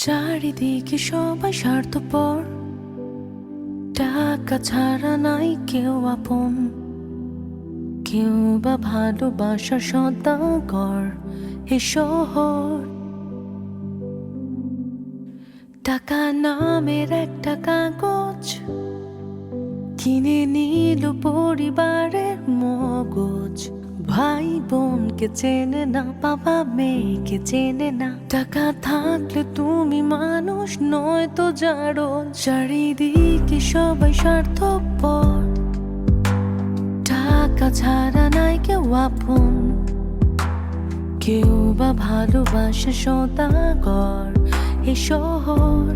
চারিদিকে সবাই স্বার্থপর, টাকা ছাড়া নাই কেউ আপন, কেউ বা ভালোবাসার সদাগর। এ শহর টাকা নামের একটা কাগজ কিনে নিল পরিবারের মগজ। ভাই বোনকে চেনে না, বাবা মেয়েকে চেনে না। টাকা থাকলে তুমি মানুষ, নয় তো জারো। চারিদিকে সবাই স্বার্থপর, টাকা ছাড়া নাই কেউ আপন, কেউ বা ভালোবাসা সদাগর। এ শহর